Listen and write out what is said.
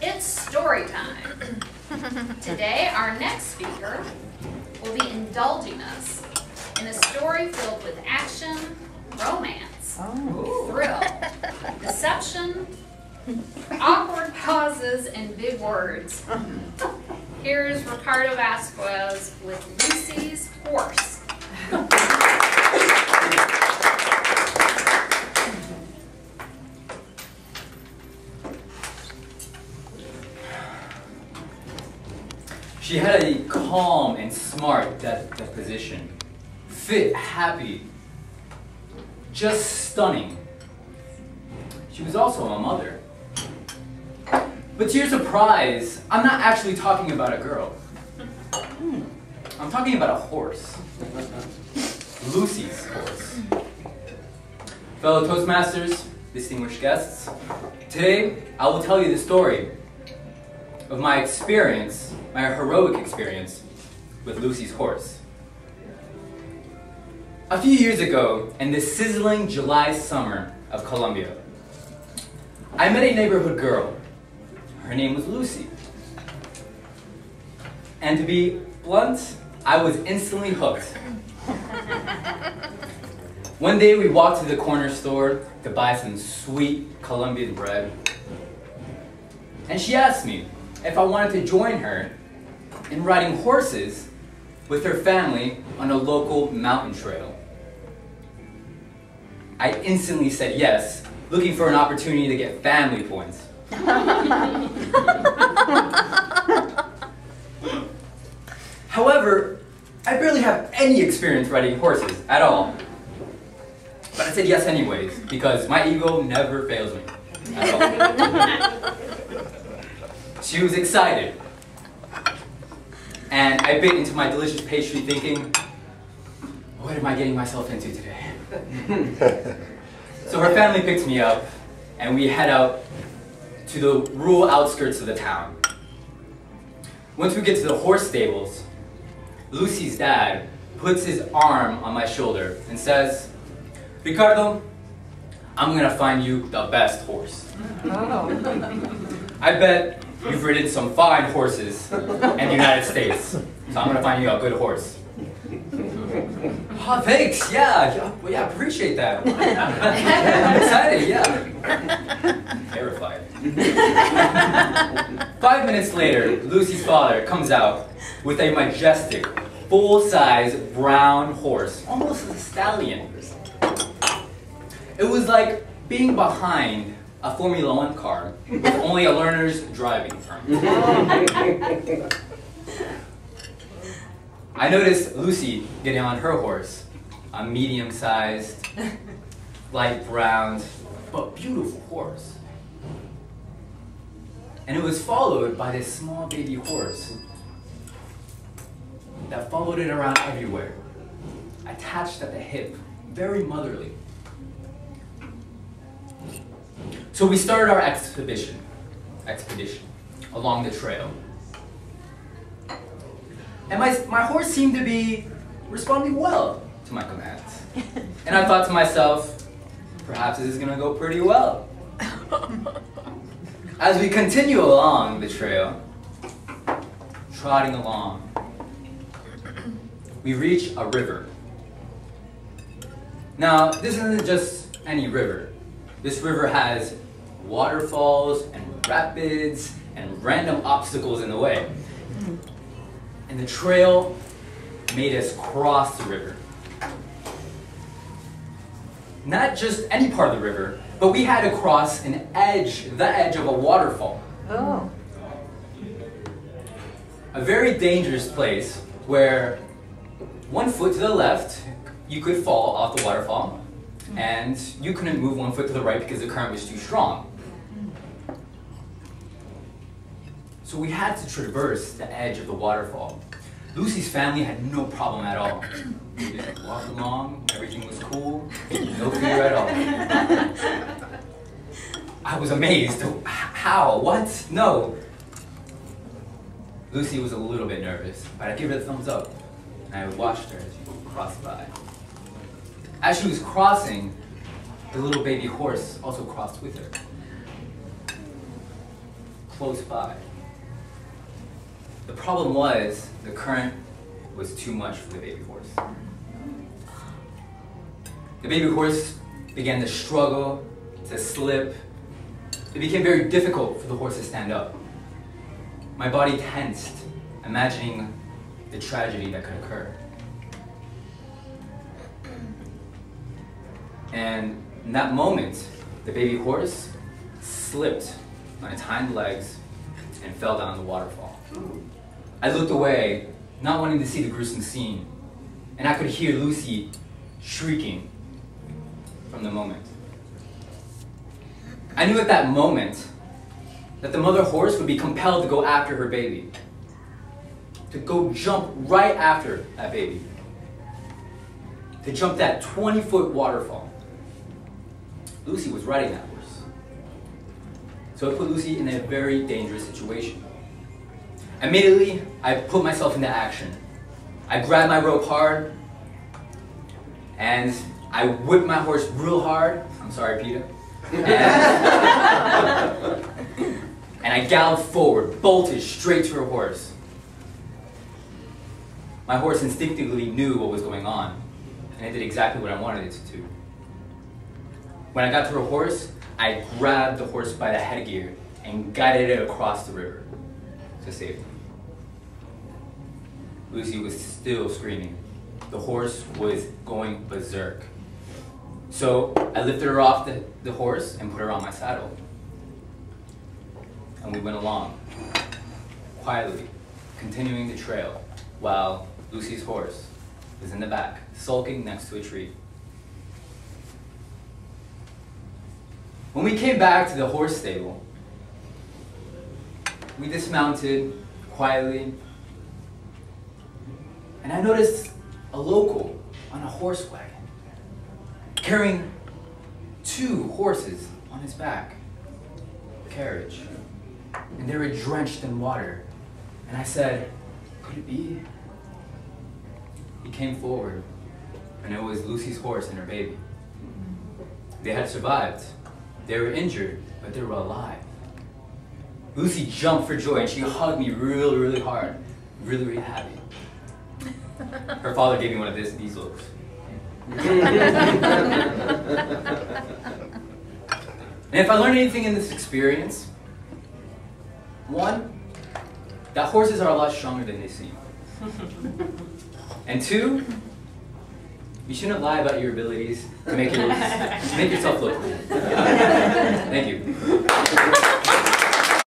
It's story time. Today, our next speaker will be indulging us in a story filled with action, romance, thrill, deception, awkward pauses, and big words. Here's Ricardo Vasquez with Lucy's Horse. She had a calm and smart disposition, fit, happy, just stunning. She was also a mother. But to your surprise, I'm not actually talking about a girl. I'm talking about a horse. Lucy's horse. Fellow Toastmasters, distinguished guests, today I will tell you the story of my experience, my heroic experience with Lucy's horse. A few years ago, in the sizzling July summer of Colombia, I met a neighborhood girl. Her name was Lucy. And to be blunt, I was instantly hooked. One day we walked to the corner store to buy some sweet Colombian bread. And she asked me if I wanted to join her in riding horses with her family on a local mountain trail. I instantly said yes, looking for an opportunity to get family points. However, I barely have any experience riding horses at all. But I said yes anyways, because my ego never fails me at all. She was excited. And I bit into my delicious pastry thinking, what am I getting myself into today? So her family picked me up and we head out to the rural outskirts of the town. Once we get to the horse stables, Lucy's dad puts his arm on my shoulder and says, Ricardo, I'm gonna find you the best horse. I bet you've ridden some fine horses in the United States, so I'm gonna find you a good horse. Oh, thanks, yeah, appreciate that. I'm excited, yeah. Terrified. 5 minutes later, Lucy's father comes out with a majestic, full-size brown horse, almost a stallion. It was like being behind a Formula One car with only a learner's driving term. I noticed Lucy getting on her horse, a medium-sized, light brown, but beautiful horse. And it was followed by this small baby horse that followed it around everywhere, attached at the hip, very motherly. So we started our expedition along the trail. And my horse seemed to be responding well to my commands. And I thought to myself, perhaps this is gonna go pretty well. As we continue along the trail, trotting along, we reach a river. Now, this isn't just any river. This river has waterfalls and rapids and random obstacles in the way. And the trail made us cross the river. Not just any part of the river, but we had to cross the edge of a waterfall. Oh. A very dangerous place where 1 foot to the left, you could fall off the waterfall, and you couldn't move 1 foot to the right because the current was too strong. So we had to traverse the edge of the waterfall. Lucy's family had no problem at all. We just walked along, everything was cool, no fear at all. I was amazed. How? What? No. Lucy was a little bit nervous, but I gave her the thumbs up, and I watched her as she crossed by. As she was crossing, the little baby horse also crossed with her. close by. The problem was the current was too much for the baby horse. The baby horse began to struggle, to slip. It became very difficult for the horse to stand up. My body tensed, imagining the tragedy that could occur. And in that moment, the baby horse slipped on its hind legs and fell down the waterfall. I looked away, not wanting to see the gruesome scene, and I could hear Lucy shrieking from the moment. I knew at that moment that the mother horse would be compelled to go after her baby, to go jump right after that baby, to jump that 20-foot waterfall. Lucy was riding that horse. So it put Lucy in a very dangerous situation. Immediately, I put myself into action. I grabbed my rope hard, and I whipped my horse real hard. I'm sorry, Peter. And I galloped forward, bolted straight to her horse. My horse instinctively knew what was going on, and it did exactly what I wanted it to do. When I got to her horse, I grabbed the horse by the headgear and guided it across the river to safety. Lucy was still screaming. The horse was going berserk. So I lifted her off the horse and put her on my saddle. And we went along, quietly, continuing the trail, while Lucy's horse was in the back, sulking next to a tree. When we came back to the horse stable, we dismounted quietly, and I noticed a local on a horse wagon, carrying 2 horses on his back, carriage, and they were drenched in water. And I said, could it be? He came forward, and it was Lucy's horse and her baby. They had survived. They were injured, but they were alive. Lucy jumped for joy, and she hugged me really, really hard, really, really happy. Her father gave me one of these looks. And if I learned anything in this experience, 1, that horses are a lot stronger than they seem. And 2, you shouldn't lie about your abilities to make yourself look cool. Thank you.